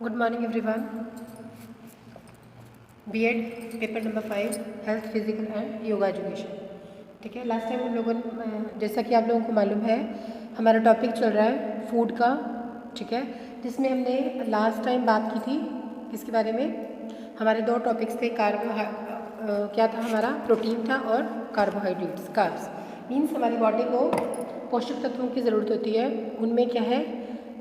Good morning everyone. B Ed paper number 5 health physical and yoga education. ठीक है, last time हम लोगों ने जैसा कि आप लोगों को मालूम है हमारा टॉपिक चल रहा है फूड का। ठीक है, जिसमें हमने लास्ट टाइम बात की थी किसके बारे में। हमारे दो टॉपिक्स थे, क्या था हमारा, प्रोटीन था और कार्बोहाइड्रेट्स, कार्ब्स। मीन्स हमारी बॉडी को पोषक तत्वों की ज़रूरत होती है। उनमें क्या है,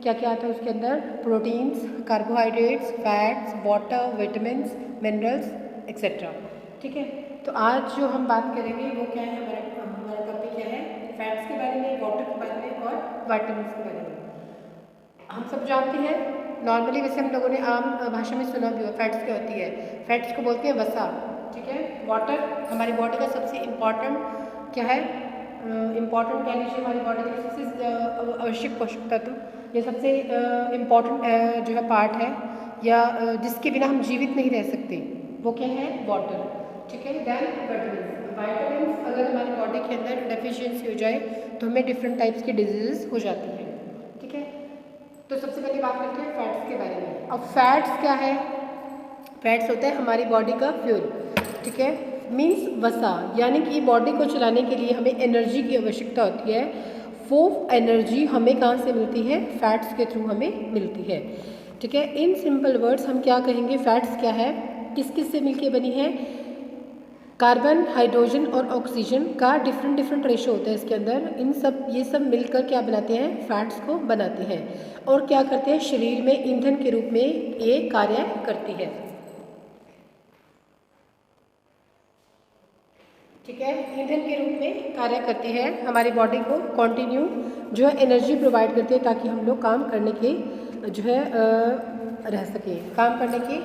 क्या क्या आता है उसके अंदर, proteins, carbohydrates, fats, water, vitamins, minerals etcetera. ठीक है, तो आज जो हम बात करेंगे वो क्या है, हमारा टॉपिक क्या है, फैट्स के बारे में, वाटर के बारे में और विटामिन्स के बारे में। हम सब जानते हैं नॉर्मली, वैसे हम लोगों ने आम भाषा में सुना भी हो, फैट्स क्या होती है। फैट्स को बोलते हैं वसा। ठीक है, वाटर हमारी बॉडी का सबसे इम्पॉर्टेंट क्या है, इम्पॉर्टेंट कह लीजिए, हमारी बॉडी के सबसे आवश्यक पोषक तत्व, ये सबसे इम्पॉर्टेंट जो है पार्ट है, या जिसके बिना हम जीवित नहीं रह सकते, वो क्या है, वाटर। ठीक है, देन विटामिन्स। विटामिन्स अगर हमारी बॉडी के अंदर डेफिशिएंसी हो जाए तो हमें डिफरेंट टाइप्स की डिजीजेस हो जाती हैं। ठीक है, तो सबसे पहले बात करते हैं फैट्स के बारे में। अब फैट्स क्या है, फैट्स होता है हमारी बॉडी का फ्यूल। ठीक है, मीन्स वसा, यानी कि बॉडी को चलाने के लिए हमें एनर्जी की आवश्यकता होती है। वो एनर्जी हमें कहाँ से मिलती है, फैट्स के थ्रू हमें मिलती है। ठीक है, इन सिंपल वर्ड्स हम क्या कहेंगे, फैट्स क्या है, किस किस से मिलके बनी है, कार्बन, हाइड्रोजन और ऑक्सीजन का डिफरेंट रेशो होता है इसके अंदर। ये सब मिलकर क्या बनाते हैं, फैट्स को बनाते हैं। और क्या करते हैं, शरीर में ईंधन के रूप में ये कार्य करती है। ठीक है, ईंधन के रूप में कार्य करती है, हमारी बॉडी को कंटिन्यू जो है एनर्जी प्रोवाइड करती है, ताकि हम लोग काम करने के जो है रह सके, काम करने के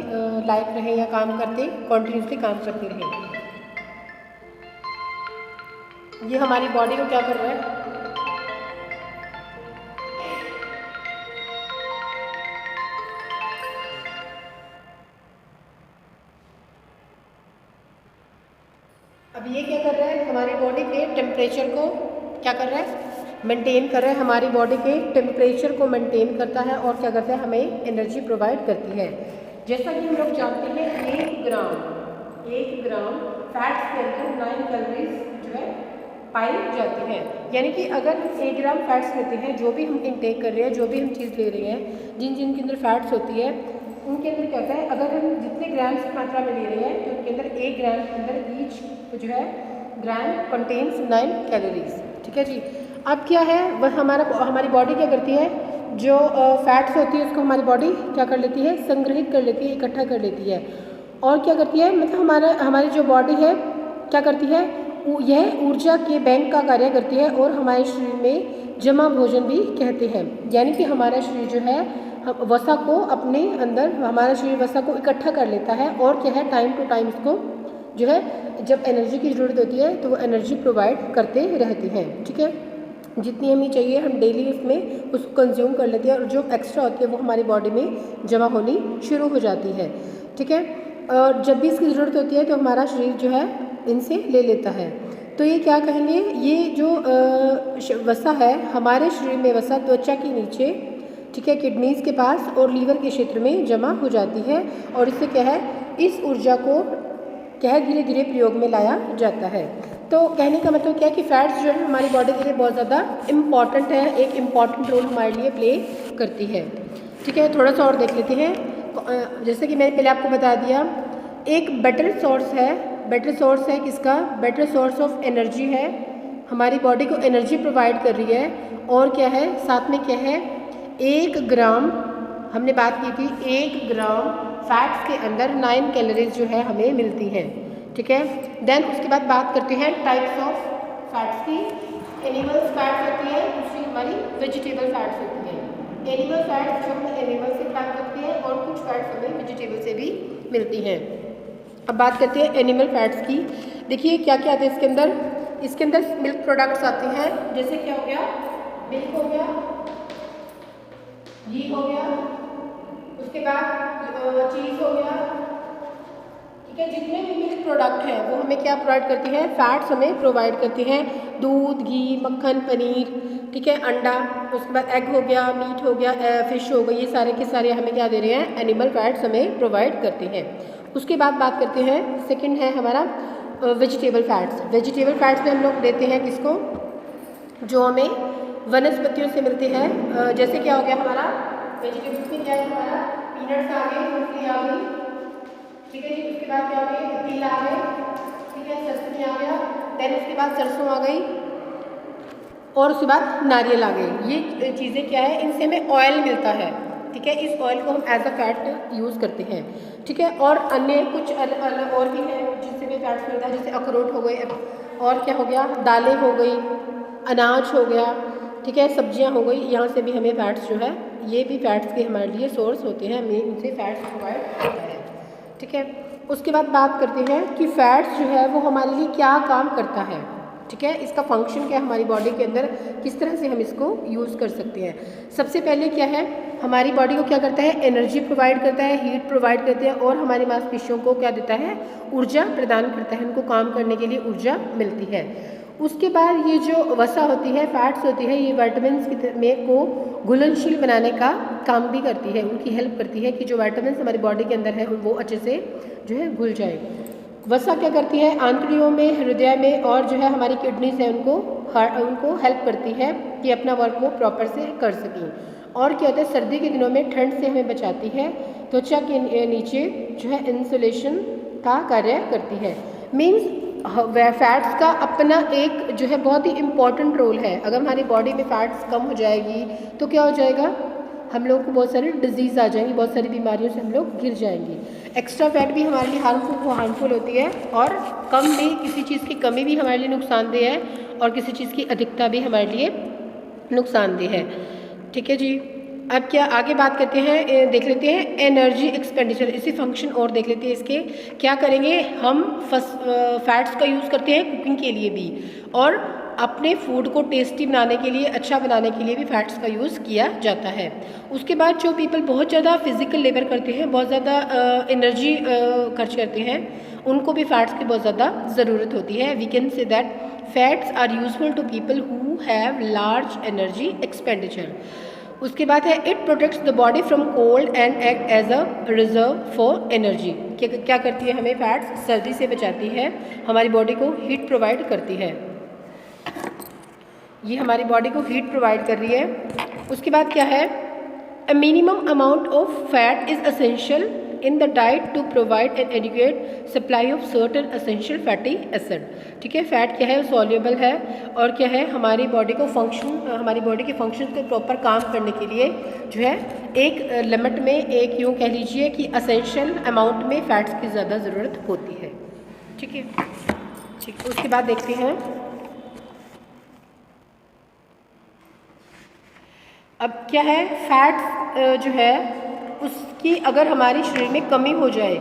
लायक रहे, या काम करते कंटिन्यूसली काम करते रहे। ये हमारी बॉडी को क्या कर रहा है, अब ये क्या कर रहा है, हमारी बॉडी के टेम्परेचर को क्या कर रहा है, मेंटेन कर रहा है, हमारी बॉडी के टेम्परेचर को मेंटेन करता है, और क्या करता है, हमें एनर्जी प्रोवाइड करती है। जैसा कि हम लोग जानते हैं 1 ग्राम फैट्स के अंदर 9 कैलोरीज जो है पाई जाती है। यानी कि अगर हम 1 ग्राम फैट्स लेते हैं, जो भी हम इनटेक कर रहे हैं, जो भी हम चीज़ ले रहे हैं, जिन जिन के अंदर फैट्स होती है, उनके अंदर क्या होता है, अगर हम जितने ग्राम्स की मात्रा में ले रहे हैं, तो उनके अंदर 1 ग्राम के अंदर ईच जो है ग्राम कंटेन्स 9 कैलोरीज। ठीक है जी। अब क्या है, वह हमारी बॉडी क्या करती है, जो फैट्स होती है उसको हमारी बॉडी क्या कर लेती है, संग्रहित कर लेती है, इकट्ठा कर लेती है। और क्या करती है, मतलब हमारी जो बॉडी है क्या करती है, यह ऊर्जा के बैंक का कार्य करती है, और हमारे शरीर में जमा भोजन भी कहते हैं। यानी कि हमारा शरीर जो है वसा को अपने अंदर, हमारा शरीर वसा को इकट्ठा कर लेता है, और क्या है, टाइम टू टाइम इसको जो है, जब एनर्जी की ज़रूरत होती है तो वो एनर्जी प्रोवाइड करते रहते हैं। ठीक है, जितनी हमें चाहिए हम डेली उसमें उसको कंज्यूम कर लेते हैं, और जो एक्स्ट्रा होती है वो हमारी बॉडी में जमा होनी शुरू हो जाती है। ठीक है, और जब भी इसकी ज़रूरत होती है तो हमारा शरीर जो है इनसे ले लेता है। तो ये क्या कहेंगे, ये जो वसा है, हमारे शरीर में वसा त्वचा के नीचे, ठीक है, किडनीज के पास और लीवर के क्षेत्र में जमा हो जाती है, और इससे क्या है, इस ऊर्जा को क्या है, धीरे धीरे प्रयोग में लाया जाता है। तो कहने का मतलब क्या है कि फैट्स जो है हमारी बॉडी के लिए बहुत ज़्यादा इम्पॉर्टेंट है, एक इम्पॉर्टेंट रोल हमारे लिए प्ले करती है। ठीक है, थोड़ा सा और देख लेते हैं। जैसे कि मैंने पहले आपको बता दिया, एक बेटर सोर्स है किसका, बेटर सोर्स ऑफ एनर्जी है, हमारी बॉडी को एनर्जी प्रोवाइड कर रही है। और क्या है, साथ में क्या है, 1 ग्राम, हमने बात की थी 1 ग्राम फैट्स के अंदर 9 कैलोरीज जो है हमें मिलती हैं। ठीक है, देन उसके बाद बात करते हैं टाइप्स ऑफ फैट्स की। एनिमल्स फैट्स होती है, दूसरी हमारी वेजिटेबल फैट्स होती है। एनिमल फैट्स जो हमें एनिमल से प्राप्त होती है, और कुछ फैट्स हमें वेजिटेबल से भी मिलती हैं। अब बात करते हैं एनिमल फैट्स की। देखिए क्या क्या आता है इसके अंदर मिल्क प्रोडक्ट्स आते हैं, जैसे क्या हो गया, मिल्क हो गया, घी हो गया, उसके बाद चीज़ हो गया। ठीक है, जितने भी मिल्क प्रोडक्ट हैं वो हमें क्या प्रोवाइड करती है, फैट्स हमें प्रोवाइड करती हैं, दूध, घी, मक्खन, पनीर। ठीक है, अंडा, उसके बाद एग हो गया, मीट हो गया, फिश हो गई, ये सारे के सारे हमें क्या दे रहे हैं, एनिमल फैट्स हमें प्रोवाइड करते हैं। उसके बाद बात करते हैं, सेकंड है हमारा वेजिटेबल फैट्स। वेजिटेबल फैट्स में हम लोग देते हैं किसको, जो हमें वनस्पतियों से मिलते हैं। जैसे क्या हो गया हमारा वेजिटेबल्स में, क्या है हमारा पीनट्स आ गए, मूंगफली आ गई, ठीक है जी। उसके बाद क्या हो गया, तिल आ गए, ठीक है, सरसों आ गया, देन उसके बाद सरसों आ गई, और उसके बाद नारियल आ गए। ये चीज़ें क्या है, इनसे हमें ऑयल मिलता है, ठीक है। इस ऑयल को हम एज अ फैट यूज़ करते हैं, ठीक है। और अन्य कुछ अलग और भी हैं जिनसे भी फैट्स मिलता है, जैसे अखरोट हो गए, और क्या हो गया, दालें हो गई, अनाज हो गया, ठीक है, सब्जियां हो गई, यहाँ से भी हमें फैट्स जो है, ये भी फैट्स के हमारे लिए सोर्स होते हैं, हमें इनसे फैट्स प्रोवाइड होता है, ठीक है। उसके बाद बात करते हैं कि फैट्स जो है वो हमारे लिए क्या काम करता है, ठीक है, इसका फंक्शन क्या है हमारी बॉडी के अंदर, किस तरह से हम इसको यूज़ कर सकते हैं। सबसे पहले क्या है, हमारी बॉडी को क्या करता है, एनर्जी प्रोवाइड करता है, हीट प्रोवाइड करता है, और हमारी मांसपेशियों को क्या देता है, ऊर्जा प्रदान करता है, उनको काम करने के लिए ऊर्जा मिलती है। उसके बाद ये जो वसा होती है, फैट्स होती है, ये विटामिन्स में को घुलनशील बनाने का काम भी करती है, उनकी हेल्प करती है कि जो विटामिन्स हमारी बॉडी के अंदर है वो अच्छे से जो है घुल जाए। वसा क्या करती है, आंतड़ियों में, हृदय में, और जो है हमारी किडनीज है उनको हेल्प करती है कि अपना वर्क वो प्रॉपर से कर सकें। और क्या होता है, सर्दी के दिनों में ठंड से हमें बचाती है, त्वचा के नीचे जो है इंसुलेशन का कार्य करती है। मीन्स फैट्स का अपना एक जो है बहुत ही इम्पॉर्टेंट रोल है। अगर हमारी बॉडी में फैट्स कम हो जाएगी तो क्या हो जाएगा, हम लोगों को बहुत सारी डिजीज़ आ जाएंगी, बहुत सारी बीमारियों से हम लोग घिर जाएंगे। एक्स्ट्रा फैट भी हमारे लिए हार्मफुल होती है, और कम भी, किसी चीज़ की कमी भी हमारे लिए नुकसानदेह है, और किसी चीज़ की अधिकता भी हमारे लिए नुकसानदेह है, ठीक है जी। अब क्या आगे बात करते हैं, देख लेते हैं एनर्जी एक्सपेंडिचर, इसी फंक्शन और देख लेते हैं इसके। क्या करेंगे हम, फैट्स का यूज़ करते हैं कुकिंग के लिए भी, और अपने फूड को टेस्टी बनाने के लिए, अच्छा बनाने के लिए भी फैट्स का यूज़ किया जाता है। उसके बाद जो पीपल बहुत ज़्यादा फिजिकल लेबर करते हैं, बहुत ज़्यादा एनर्जी खर्च करते हैं, उनको भी फैट्स की बहुत ज़्यादा ज़रूरत होती है। We can say that fats are useful to people who have large energy expenditure. उसके बाद है it protects the body from cold and act as a reserve for energy. क्या करती है, हमें फैट्स सर्दी से बचाती है, हमारी बॉडी को हीट प्रोवाइड करती है, ये हमारी बॉडी को हीट प्रोवाइड कर रही है। उसके बाद क्या है, a minimum amount of fat is essential in the diet to provide an adequate supply of certain essential fatty acid. ठीक है, फैट क्या है, सॉल्युबल है, और क्या है, हमारी बॉडी को हमारी बॉडी के फंक्शन को प्रॉपर काम करने के लिए जो है एक लिमिट में, एक यूँ कह लीजिए कि असेंशियल अमाउंट में फैट्स की ज़्यादा ज़रूरत होती है। ठीक है, ठीक। उसके बाद देखते हैं अब क्या है, फैट्स जो है उसकी अगर हमारे शरीर में कमी हो जाए,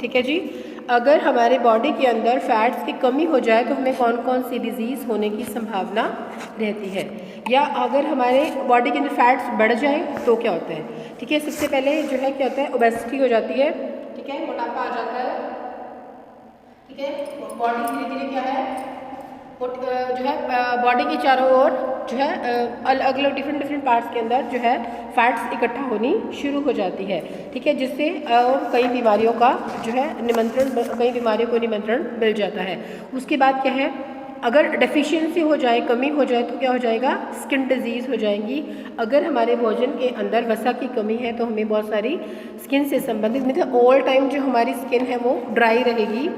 ठीक है जी, अगर हमारे बॉडी के अंदर फैट्स की कमी हो जाए तो हमें कौन कौन सी डिजीज़ होने की संभावना रहती है, या अगर हमारे बॉडी के अंदर फैट्स बढ़ जाए तो क्या होता है। ठीक है, सबसे पहले जो है क्या होता है, ओबेसिटी हो जाती है, ठीक है, मोटापा आ जाता है, ठीक है, बॉडी धीरे धीरे क्या है, जो है बॉडी के चारों ओर जो है अलग अलग डिफरेंट पार्ट्स के अंदर जो है फैट्स इकट्ठा होनी शुरू हो जाती है। ठीक है, जिससे कई बीमारियों का जो है कई बीमारियों को निमंत्रण मिल जाता है। उसके बाद क्या है, अगर डेफिशिएंसी हो जाए, कमी हो जाए तो क्या हो जाएगा, स्किन डिजीज़ हो जाएंगी। अगर हमारे भोजन के अंदर वसा की कमी है तो हमें बहुत सारी स्किन से संबंधित, मतलब ऑल टाइम जो हमारी स्किन है वो ड्राई रहेगी,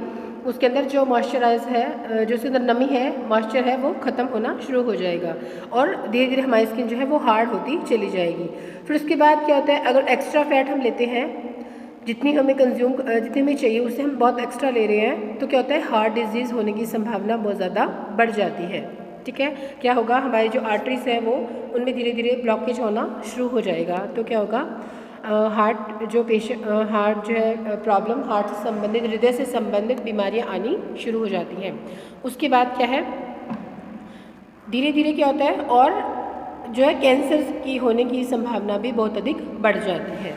उसके अंदर जो मॉइस्चराइज है, जो उसके अंदर नमी है, मॉइस्चर है, वो ख़त्म होना शुरू हो जाएगा, और धीरे धीरे हमारी स्किन जो है वो हार्ड होती चली जाएगी। फिर उसके बाद क्या होता है, अगर एक्स्ट्रा फैट हम लेते हैं, जितनी हमें चाहिए उससे हम बहुत एक्स्ट्रा ले रहे हैं, तो क्या होता है, हार्ट डिजीज़ होने की संभावना बहुत ज़्यादा बढ़ जाती है। ठीक है, क्या होगा, हमारी जो आर्टरीज हैं वो उनमें धीरे धीरे ब्लॉकेज होना शुरू हो जाएगा, तो क्या होगा, हार्ट जो है प्रॉब्लम, हार्ट से संबंधित, हृदय से संबंधित बीमारियां आनी शुरू हो जाती हैं। उसके बाद क्या है, धीरे धीरे क्या होता है, और जो है कैंसर की होने की संभावना भी बहुत अधिक बढ़ जाती है।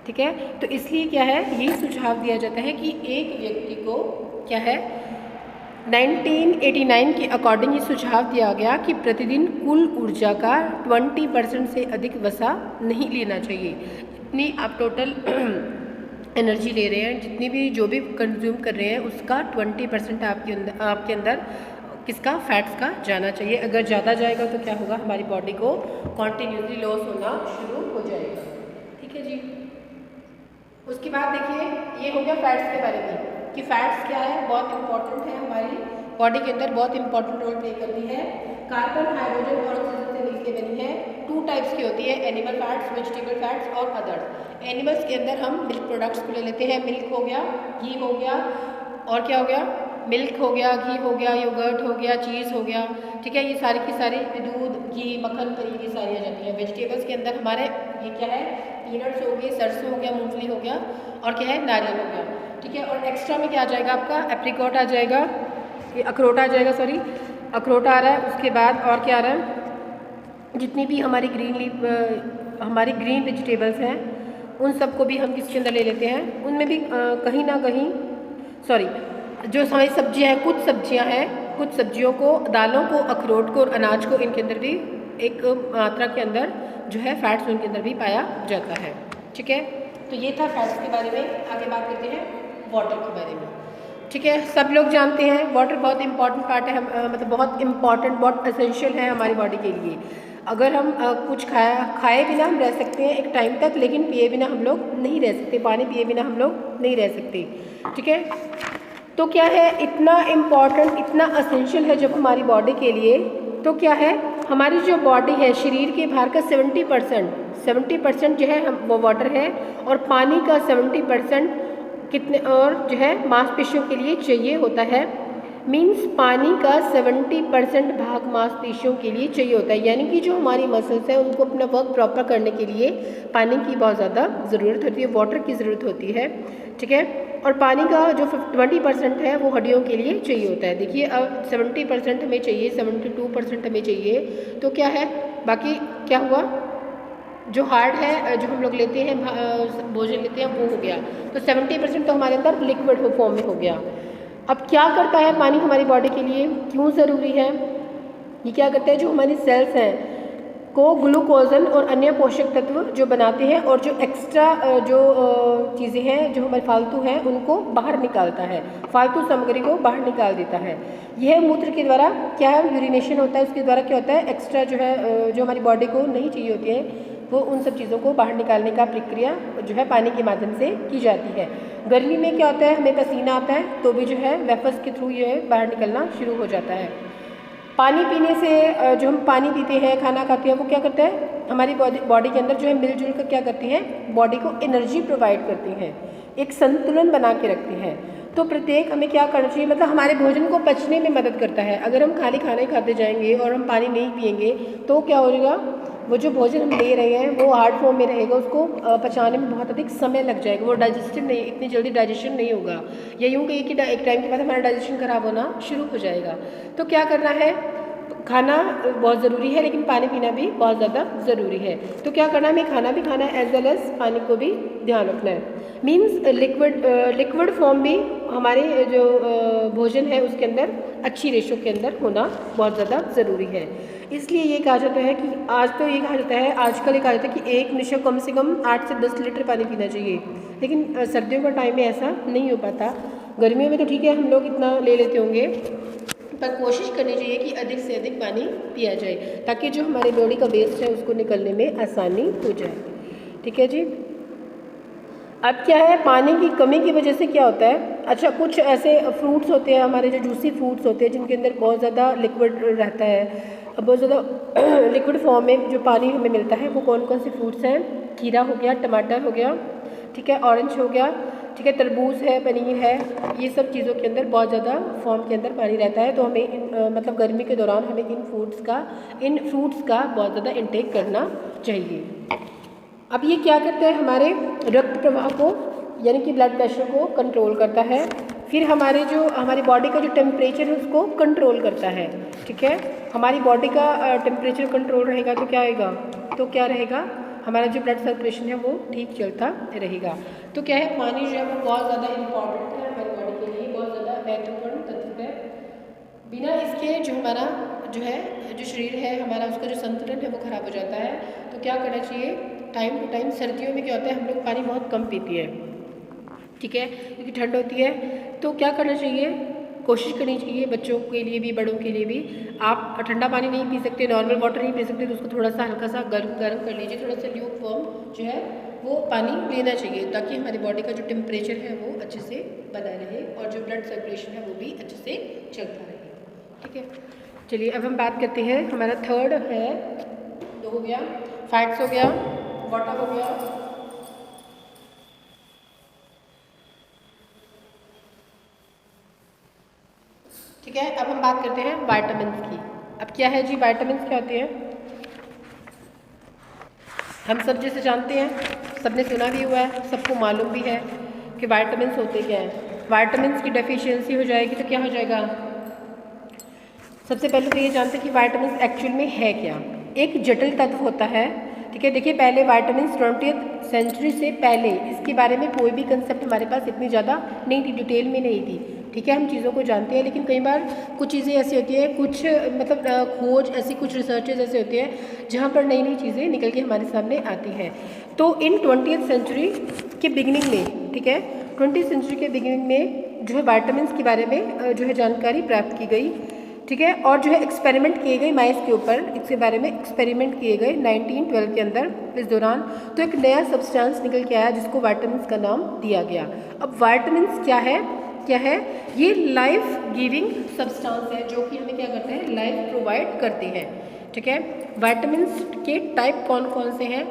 ठीक है, तो इसलिए क्या है, यही सुझाव दिया जाता है कि एक व्यक्ति को क्या है, 1989 के अकॉर्डिंग ये सुझाव दिया गया कि प्रतिदिन कुल ऊर्जा का 20% से अधिक वसा नहीं लेना चाहिए। जितनी आप टोटल एनर्जी ले रहे हैं, जितनी भी जो भी कंज्यूम कर रहे हैं, उसका 20% आपके अंदर किसका, फैट्स का जाना चाहिए। अगर ज़्यादा जाएगा तो क्या होगा, हमारी बॉडी को कॉन्टीन्यूसली लॉस होना शुरू हो जाएगा। ठीक है जी। उसके बाद देखिए, ये हो गया फैट्स के बारे में कि फैट्स क्या है, बहुत इंपॉर्टेंट है, हमारी बॉडी के अंदर बहुत इंपॉर्टेंट रोल प्ले करती है। कार्बन, हाइड्रोजन और ऑक्सीजन से मिलकर बनी है। 2 टाइप्स की होती है, एनिमल फैट्स, वेजिटेबल फैट्स और अदर्स। एनिमल्स के अंदर हम मिल्क प्रोडक्ट्स को ले लेते हैं, मिल्क हो गया, घी हो गया, और क्या हो गया, मिल्क हो गया, घी हो गया, योगर्ट हो गया, चीज़ हो गया। ठीक है, ये सारी की सारी दूध, घी, मक्खन, पनीर ये सारी आ जाती है। वेजिटेबल्स के अंदर हमारे ये क्या है, पीनट्स हो गए, सरसों हो गया, मूंगफली हो गया, और क्या है, नारियल हो गया। ठीक है, और एक्स्ट्रा में क्या आ जाएगा आपका, एप्रिकॉट आ जाएगा, ये अखरोट आ जाएगा, सॉरी अखरोट आ रहा है। उसके बाद और क्या आ रहा है, जितनी भी हमारी हमारी ग्रीन वेजिटेबल्स हैं, उन सबको भी हम किसके अंदर ले लेते हैं, उनमें भी कहीं ना कहीं, सॉरी जो हमारी सब्जियां हैं, कुछ सब्जियां हैं, कुछ सब्जियों को, दालों को, अखरोट को और अनाज को, इनके अंदर भी एक मात्रा के अंदर जो है फैट्स उनके अंदर भी पाया जाता है। ठीक है, तो ये था फैट्स के बारे में। आगे बात करते हैं वाटर के बारे में। ठीक है, सब लोग जानते हैं वाटर बहुत इंपॉर्टेंट पार्ट है, मतलब बहुत इंपॉर्टेंट, बहुत एसेंशियल है हमारी बॉडी के लिए। अगर हम कुछ खाए बिना हम रह सकते हैं एक टाइम तक, लेकिन पिए बिना हम लोग नहीं रह सकते, पानी पिए बिना हम लोग नहीं रह सकते। ठीक है, तो क्या है, इतना इम्पॉर्टेंट, इतना असेंशियल है जब हमारी बॉडी के लिए, तो क्या है, हमारी जो बॉडी है, शरीर के बाहर का 70% जो है वो वाटर है, और पानी का 70% कितने, और जो है मांसपेशियों के लिए चाहिए होता है। मीन्स पानी का 70% भाग मांसपेशियों के लिए चाहिए होता है, यानी कि जो हमारी मसल्स हैं उनको अपना वर्क प्रॉपर करने के लिए पानी की बहुत ज़्यादा ज़रूरत होती है, वाटर की ज़रूरत होती है। ठीक है, और पानी का जो 20% है वो हड्डियों के लिए चाहिए होता है। देखिए, अब 70% हमें चाहिए, 72% हमें चाहिए, तो क्या है, बाकी क्या हुआ, जो हार्ड है, जो हम लोग लेते हैं, भोजन लेते हैं, वो हो गया, तो 70% तो हमारे अंदर लिक्विड फॉर्म में हो गया। अब क्या करता है पानी हमारी बॉडी के लिए, क्यों ज़रूरी है, ये क्या करता है, जो हमारी सेल्स हैं को ग्लूकोजन और अन्य पोषक तत्व जो बनाते हैं, और जो एक्स्ट्रा जो चीज़ें हैं, जो हमारे फालतू हैं, उनको बाहर निकालता है, फालतू सामग्री को बाहर निकाल देता है। यह मूत्र के द्वारा क्या है, यूरिनेशन होता है, उसके द्वारा क्या होता है, एक्स्ट्रा जो है, जो हमारी बॉडी को नहीं चाहिए होती है, वो उन सब चीज़ों को बाहर निकालने का प्रक्रिया जो है पानी के माध्यम से की जाती है। गर्मी में क्या होता है, हमें पसीना आता है, तो भी जो है वेफर्स के थ्रू ये बाहर निकलना शुरू हो जाता है। पानी पीने से, जो हम पानी पीते हैं, खाना खाते हैं, वो क्या करता है, हमारी बॉडी के अंदर जो है मिलजुल कर क्या करती हैं, बॉडी को एनर्जी प्रोवाइड करती हैं, एक संतुलन बना के रखती हैं। तो प्रत्येक हमें क्या करना चाहिए, मतलब हमारे भोजन को पचने में मदद करता है। अगर हम खाली खाना ही खाते जाएंगे और हम पानी नहीं पिएंगे, तो क्या हो जाएगा, वो जो भोजन हम ले रहे हैं वो हार्ड फॉर्म में रहेगा, उसको पचाने में बहुत अधिक समय लग जाएगा, वो डाइजेस्टिव नहीं, इतनी जल्दी डाइजेशन नहीं होगा, या यूँ कहिए कि एक टाइम के बाद हमारा डाइजेशन खराब होना शुरू हो जाएगा। तो क्या करना है, खाना बहुत ज़रूरी है, लेकिन पानी पीना भी बहुत ज़्यादा ज़रूरी है। तो क्या करना है, हमें खाना भी खाना है, एज वेल एज पानी को भी ध्यान रखना है। मीन्स लिक्विड फॉर्म भी हमारे जो भोजन है उसके अंदर अच्छी रेशो के अंदर होना बहुत ज़्यादा ज़रूरी है। इसलिए ये कहा जाता है कि आजकल ये कहा जाता है कि एक मनुष्य कम से कम 8 से 10 लीटर पानी पीना चाहिए, लेकिन सर्दियों का टाइम में ऐसा नहीं हो पाता। गर्मियों में तो ठीक है, हम लोग इतना ले लेते होंगे, पर कोशिश करनी चाहिए कि अधिक से अधिक पानी पिया जाए, ताकि जो हमारे बॉडी का वेस्ट है उसको निकलने में आसानी हो जाए। ठीक है जी। अब क्या है, पानी की कमी की वजह से क्या होता है, अच्छा कुछ ऐसे फ्रूट्स होते हैं हमारे, जो जूसी फ्रूट्स होते हैं, जिनके अंदर बहुत ज़्यादा लिक्विड रहता है, बहुत ज़्यादा लिक्विड फॉर्म में जो पानी हमें मिलता है, वो कौन कौन से फ्रूट्स हैं, खीरा हो गया, टमाटर हो गया, ठीक है, ऑरेंज हो गया, ठीक है, तरबूज है, पनीर है, ये सब चीज़ों के अंदर बहुत ज़्यादा फॉर्म के अंदर पानी रहता है। तो हमें मतलब गर्मी के दौरान हमें इन फ्रूट्स का बहुत ज़्यादा इंटेक करना चाहिए। अब ये क्या करता है, हमारे रक्त प्रवाह को, यानी कि ब्लड प्रेशर को कंट्रोल करता है। फिर हमारी बॉडी का जो टेम्परेचर है उसको कंट्रोल करता है। ठीक है, हमारी बॉडी का टेम्परेचर कंट्रोल रहेगा तो क्या रहेगा, हमारा जो ब्लड सर्कुलेशन है वो ठीक चलता रहेगा। तो क्या है, पानी जो है वो बहुत ज़्यादा इम्पॉर्टेंट है हमारी बॉडी के लिए, बहुत ज़्यादा महत्वपूर्ण तत्व है। बिना इसके जो हमारा जो है जो शरीर है हमारा उसका जो संतुलन है वो ख़राब हो जाता है। तो क्या करना चाहिए, टाइम टू टाइम। सर्दियों में क्या होता है हम लोग पानी बहुत कम पीते हैं, ठीक है, क्योंकि ठंड होती है। तो क्या करना चाहिए, कोशिश करनी चाहिए बच्चों के लिए भी बड़ों के लिए भी। आप ठंडा पानी नहीं पी सकते, नॉर्मल वाटर नहीं पी सकते, तो उसको थोड़ा सा हल्का सा गर्म कर लीजिए, थोड़ा सा ल्यूक वार्म जो है वो पानी लेना चाहिए, ताकि हमारी बॉडी का जो टेम्परेचर है वो अच्छे से बना रहे और जो ब्लड सर्कुलेशन है वो भी अच्छे से चलता रहे, ठीक है। चलिए अब हम बात करते हैं, हमारा थर्ड है, तो हो गया फैट्स, हो गया वाटर, हो गया ठीक है। अब हम बात करते हैं विटामिन्स की। अब क्या है जी, विटामिन्स क्या होते हैं, हम सब जैसे जानते हैं, सबने सुना भी हुआ है, सबको मालूम भी है कि विटामिन्स होते क्या हैं। विटामिन्स की डेफिशिएंसी हो जाएगी तो क्या हो जाएगा, सबसे पहले तो ये जानते हैं कि विटामिन्स एक्चुअल में है क्या। एक जटिल तत्व होता है, ठीक है। देखिए पहले विटामिन्स 20th सेंचुरी से पहले इसके बारे में कोई भी कंसेप्ट हमारे पास इतनी ज़्यादा नहीं थी, डिटेल में नहीं थी, ठीक है। हम चीज़ों को जानते हैं, लेकिन कई बार कुछ चीज़ें ऐसी होती है, कुछ मतलब खोज ऐसी, कुछ रिसर्चेज ऐसे होते हैं जहाँ पर नई नई चीज़ें निकल के हमारे सामने आती हैं। तो इन 20th सेंचुरी के बिगिनिंग में, ठीक है, 20th सेंचुरी के बिगिनिंग में जो है विटामिन्स के बारे में जो है जानकारी प्राप्त की गई, ठीक है। और जो है एक्सपेरिमेंट किए गए माइस के ऊपर, इसके बारे में एक्सपेरिमेंट किए गए 1912 के अंदर इस दौरान। तो एक नया सब्सटेंस निकल के आया जिसको विटामिन्स का नाम दिया गया। अब विटामिन्स क्या है, क्या है ये, लाइफ गिविंग सब्सटेंस है जो कि हमें क्या करते हैं, लाइफ प्रोवाइड करते हैं, ठीक है। विटामिन्स के टाइप कौन कौन से हैं,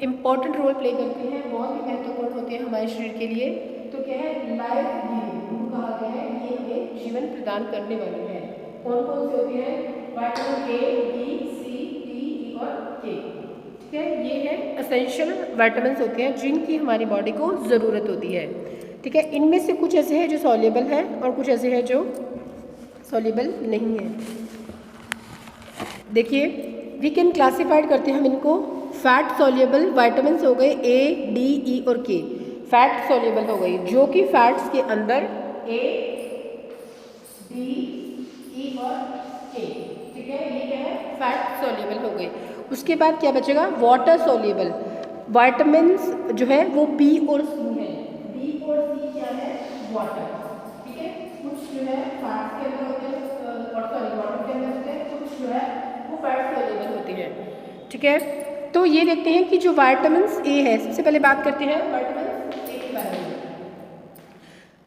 इंपॉर्टेंट रोल प्ले करते हैं, बहुत ही महत्वपूर्ण होते हैं हमारे शरीर के लिए। तो क्या है, लाइफ गिविंग कहा गया है, ये हमें जीवन प्रदान करने वाले हैं। कौन कौन से होते हैं, vitamin A, B, C, D, E और के, ठीक है। ये है एसेंशियल विटामिन्स होते हैं जिनकी हमारी बॉडी को ज़रूरत होती है, ठीक है। इनमें से कुछ ऐसे हैं जो सॉल्युबल है और कुछ ऐसे हैं जो सॉल्युबल नहीं है। देखिए वी कैन क्लासीफाइड करते हैं हम इनको, फैट सॉल्युबल विटामिन्स हो गए ए, डी, ई और के। फैट सॉल्युबल हो गई जो कि फैट्स के अंदर ए, डी, ई और के, ठीक है, ये क्या है, फैट सॉल्युबल हो गए। उसके बाद क्या बचेगा, वाटर सॉल्युबल विटामिन्स जो है वो बी और सी है। बी और सी क्या है, वाटर, ठीक है। कुछ जो है फैट्स के अंदर होते हैं, वाटर के अंदर होते हैं, कुछ जो है वो फैट सॉल्युबल होती है, ठीक है। तो ये देखते हैं कि जो विटामिन्स ए है, सबसे पहले बात करते हैं विटामिन ए के बारे में।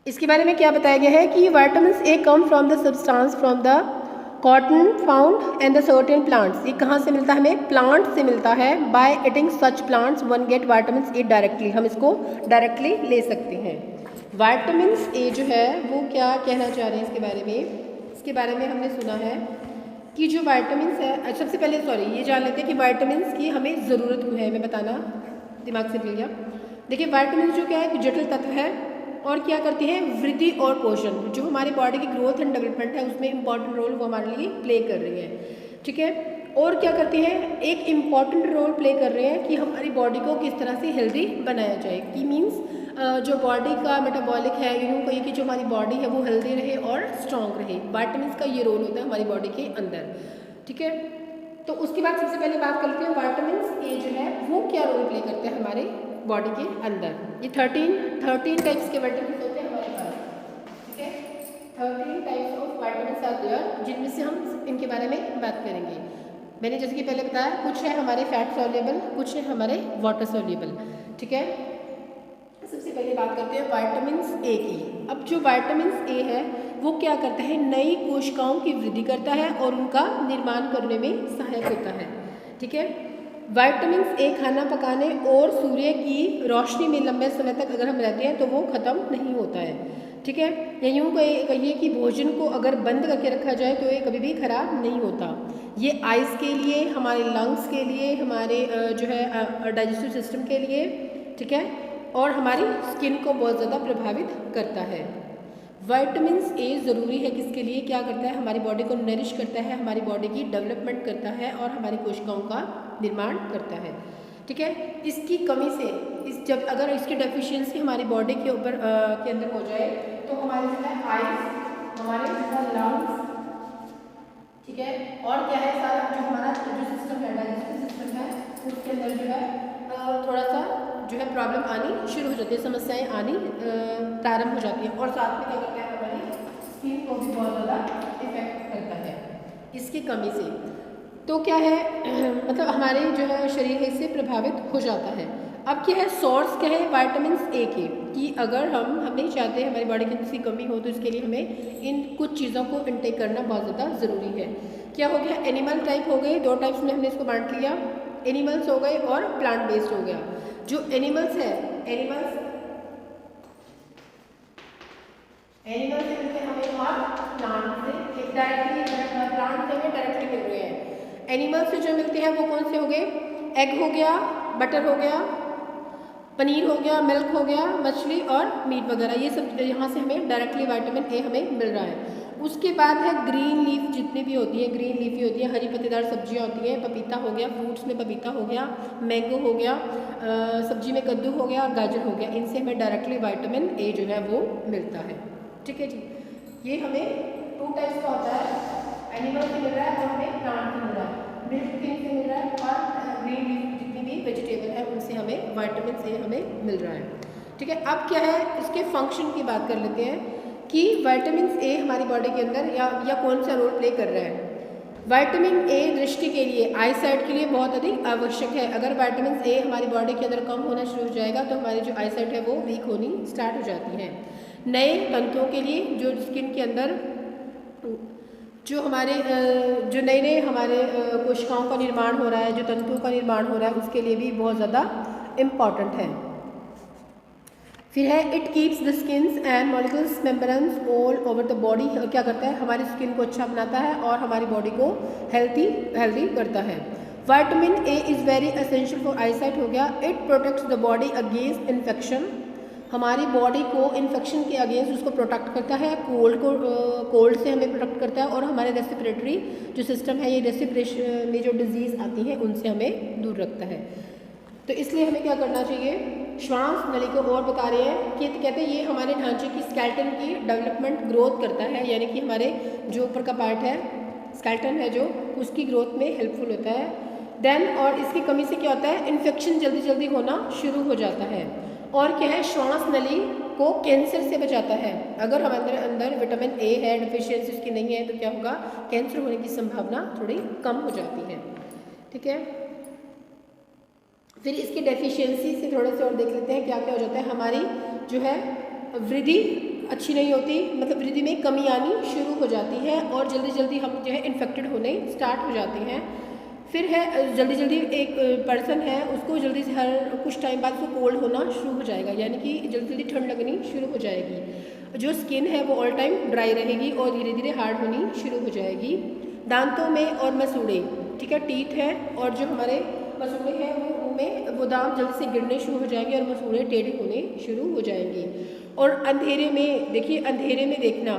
इसके बारे में क्या बताया गया है कि vitamins A come from the substance from the cotton found and the certain plants. ये कहाँ से मिलता है, हमें प्लांट से मिलता है। By eating such plants one get vitamins A directly, हम इसको डायरेक्टली ले सकते हैं। विटामिन्स ए जो है वो क्या कहना चाह रहे हैं इसके बारे में, इसके बारे में हमने सुना है कि जो विटामिन्स है, सबसे पहले ये जान लेते हैं कि विटामिन्स की हमें ज़रूरत क्यों है, मैं बताना दिमाग से भूल गया। देखिए विटामिन्स जो क्या है, जटिल तत्व है और क्या करती हैं, वृद्धि और पोषण, जो हमारी बॉडी की ग्रोथ एंड डेवलपमेंट है उसमें इंपॉर्टेंट रोल वो हमारे लिए प्ले कर रही है, ठीक है। और क्या करती हैं, एक इम्पॉर्टेंट रोल प्ले कर रहे हैं कि हमारी बॉडी को किस तरह से हेल्दी बनाया जाए, कि मीन्स जो बॉडी का मेटाबॉलिक है, यूँ कहिए कि जो हमारी बॉडी है वो हेल्दी रहे और स्ट्रॉन्ग रहे। विटामिन्स का ये रोल होता है हमारी बॉडी के अंदर, ठीक है। तो उसके बाद सबसे पहले बात करते हैं विटामिन्स ए जो है वो क्या रोल प्ले करते हैं हमारे बॉडी के अंदर। ये 13 टाइप्स के विटामिन्स होते हैं हमारे पास, ठीक है। 13 types of vitamins are there, जिनमें से हम इनके बारे में बात करेंगे। मैंने जैसे कि पहले बताया, कुछ है हमारे फैट सॉल्युबल, कुछ है हमारे वाटर सॉल्युबल, ठीक है। सबसे पहले बात करते हैं विटामिन्स ए की। अब जो विटामिन्स ए है वो क्या करता है, नई कोशिकाओं की वृद्धि करता है और उनका निर्माण करने में सहायक होता है, ठीक है। विटामिन्स ए खाना पकाने और सूर्य की रोशनी में लंबे समय तक अगर हम रहते हैं तो वो ख़त्म नहीं होता है, ठीक है। या यूँ कहिए कि भोजन को अगर बंद करके रखा जाए तो ये कभी भी खराब नहीं होता। ये आइस के लिए, हमारे लंग्स के लिए, हमारे जो है डाइजेस्टिव सिस्टम के लिए, ठीक है, और हमारी स्किन को बहुत ज़्यादा प्रभावित करता है। विटामिन्स ए ज़रूरी है किसके लिए, क्या करता है, हमारी बॉडी को नरिश करता है, हमारी बॉडी की डेवलपमेंट करता है और हमारी कोशिकाओं का निर्माण करता है, ठीक है। इसकी कमी से जब अगर इसकी डेफिशिएंसी हमारी बॉडी के ऊपर के अंदर हो जाए तो हमारे जो है आइज, हमारे लंग्स, ठीक है। और क्या है, सारा जो हमारा जो सिस्टम है, डाइजेस्टिव सिस्टम है, उसके अंदर जो है थोड़ा सा जो है प्रॉब्लम आनी शुरू हो जाती है, समस्याएं आनी प्रारंभ हो जाती है। और साथ में क्या करता है, हमारी स्किन को भी बहुत ज़्यादा इफेक्ट करता है इसकी कमी से। तो क्या है मतलब हमारे जो है शरीर है इससे प्रभावित हो जाता है। अब क्या है, सोर्स क्या है विटामिन ए के, कि अगर हम नहीं चाहते हमारी बॉडी की किसी कमी हो, तो इसके लिए हमें इन कुछ चीज़ों को इनटेक करना बहुत ज़्यादा ज़रूरी है। क्या हो गया, एनिमल टाइप हो गए, दो टाइप्स में हमने इसको बांट लिया, एनिमल्स हो गए और प्लांट बेस्ड हो गया। जो एनिमल्स है, एनिमल्स से मिलते हैं हमें और प्लांट से डायरेक्टली, प्लांट से हमें डायरेक्टली मिल रहे हैं। एनिमल्स से जो मिलते हैं वो कौन से हो गए, एग हो गया, बटर हो गया, पनीर हो गया, मिल्क हो गया, मछली और मीट वगैरह, ये सब यहाँ से हमें डायरेक्टली विटामिन ए हमें मिल रहा है। उसके बाद है ग्रीन लीफ, जितनी भी होती है ग्रीन लीफी होती है, हरी पत्तेदार सब्जियाँ होती हैं, पपीता हो गया, फ्रूट्स में पपीता हो गया, मैंगो हो गया, सब्जी में कद्दू हो गया और गाजर हो गया, इनसे हमें डायरेक्टली विटामिन ए जो है वो मिलता है। ठीक है जी, ये हमें टू टाइप्स का होता है, एनिमल से मिल रहा है और हमें प्लांट से मिल रहा है, मिल्क टिन से मिल रहा है और ग्रीन लीफ जितनी भी वेजिटेबल है उनसे हमें विटामिन ए हमें मिल रहा है। ठीक है। अब क्या है, इसके फंक्शन की बात कर लेते हैं कि विटामिन ए हमारी बॉडी के अंदर या कौन सा रोल प्ले कर रहा है। विटामिन ए दृष्टि के लिए, आई साइट के लिए बहुत अधिक आवश्यक है। अगर विटामिन ए हमारी बॉडी के अंदर कम होना शुरू हो जाएगा तो हमारी जो आई साइट है वो वीक होनी स्टार्ट हो जाती है। नए तंतुओं के लिए, जो स्किन के अंदर जो हमारे जो नए नए हमारे कोशिकाओं का निर्माण हो रहा है, जो तंतुओं का निर्माण हो रहा है, उसके लिए भी बहुत ज़्यादा इम्पॉर्टेंट है। फिर है it keeps the skins and molecules membranes all over the body, क्या करता है, हमारी स्किन को अच्छा बनाता है और हमारी बॉडी को हेल्दी करता है। Vitamin A is very essential for eyesight हो गया। It protects the body against infection, हमारी बॉडी को इन्फेक्शन के अगेंस्ट उसको प्रोटेक्ट करता है, कोल्ड से हमें प्रोटेक्ट करता है और हमारे रेस्पिरेटरी जो सिस्टम है, ये रेस्पिरेशन में जो डिजीज़ आती हैं उनसे हमें दूर रखता है। तो इसलिए हमें क्या करना चाहिए, श्वास नली को और बता रहे हैं कि कहते हैं ये हमारे ढांचे की स्केलेटन की डेवलपमेंट ग्रोथ करता है, यानी कि हमारे जो ऊपर का पार्ट है स्केलेटन है जो, उसकी ग्रोथ में हेल्पफुल होता है। देन और इसकी कमी से क्या होता है, इन्फेक्शन जल्दी जल्दी होना शुरू हो जाता है। और क्या है, श्वास नली को कैंसर से बचाता है। अगर हमारे अंदर विटामिन ए है, डिफिशियंसी उसकी नहीं है, तो क्या होगा, कैंसर होने की संभावना थोड़ी कम हो जाती है। ठीक है। फिर इसकी डेफिशिएंसी से थोड़े से और देख लेते हैं क्या क्या हो जाता है। हमारी जो है वृद्धि अच्छी नहीं होती, मतलब वृद्धि में कमी आनी शुरू हो जाती है और जल्दी जल्दी हम जो है इन्फेक्टेड होने स्टार्ट हो जाते हैं। फिर है जल्दी जल्दी एक पर्सन है उसको जल्दी से हर कुछ टाइम बाद उसको कोल्ड होना शुरू हो जाएगा, यानी कि जल्दी जल्दी ठंड लगनी शुरू हो जाएगी। जो स्किन है वो ऑल टाइम ड्राई रहेगी और धीरे धीरे हार्ड होनी शुरू हो जाएगी। दांतों में और मसूड़े, ठीक है, टीथ है और जो हमारे मसूड़े हैं वो उनमें वो दांत जल्दी से गिरने शुरू हो जाएंगे और मसूड़े टेढ़े होने शुरू हो जाएंगे। और अंधेरे में देखिए, अंधेरे में देखना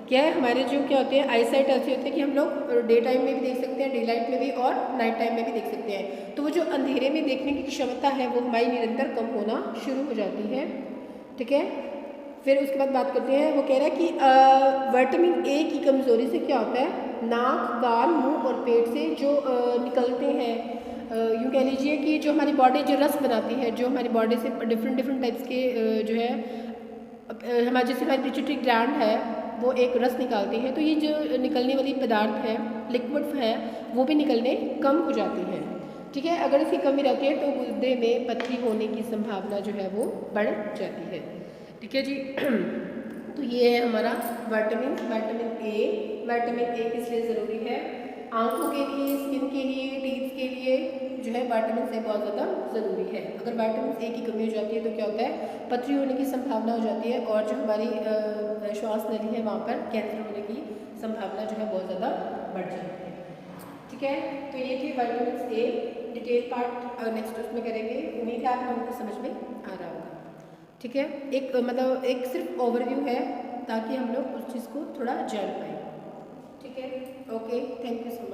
क्या है, हमारे जो क्या होते हैं आई साइट ऐसे होते हैं कि हम लोग डे टाइम में भी देख सकते हैं, डे लाइट में भी और नाइट टाइम में भी देख सकते हैं। तो वो जो अंधेरे में देखने की क्षमता है वो हमारी निरंतर कम होना शुरू हो जाती है। ठीक है। फिर उसके बाद बात करते हैं, वो कह रहा है कि विटामिन ए की कमज़ोरी से क्या होता है, नाक, कान, मुंह और पेट से जो निकलते हैं, यूँ कह लीजिए कि जो हमारी बॉडी जो रस बनाती है, जो हमारी बॉडी से डिफरेंट टाइप्स के जो है हमारे जैसे हमारी पिट्यूटरी ग्लैंड है वो एक रस निकालती है, तो ये जो निकलने वाली पदार्थ है, लिक्विड है, वो भी निकलने कम हो जाती है। ठीक है। अगर इसकी कमी रहती है तो गुर्दे में पथरी होने की संभावना जो है वो बढ़ जाती है। ठीक है जी। तो ये है हमारा विटामिन ए। विटामिन ए किस लिए ज़रूरी है, आंखों के लिए, स्किन के लिए, टीथ के लिए जो है विटामिन ए बहुत ज़्यादा ज़रूरी है। अगर विटामिन ए की कमी हो जाती है तो क्या होता है, पथरी होने की संभावना हो जाती है और जो हमारी श्वास नली है वहाँ पर कैंसर होने की संभावना जो है बहुत ज़्यादा बढ़ जाती है। ठीक है। तो ये थी vitamin A, detail part next उसमें करेंगे। उम्मीद है आप लोगों को समझ में आ रहा होगा। ठीक है। एक मतलब एक सिर्फ ओवरव्यू है ताकि हम लोग उस चीज़ को थोड़ा जान पाए। ठीक है। Okay, thank you so much.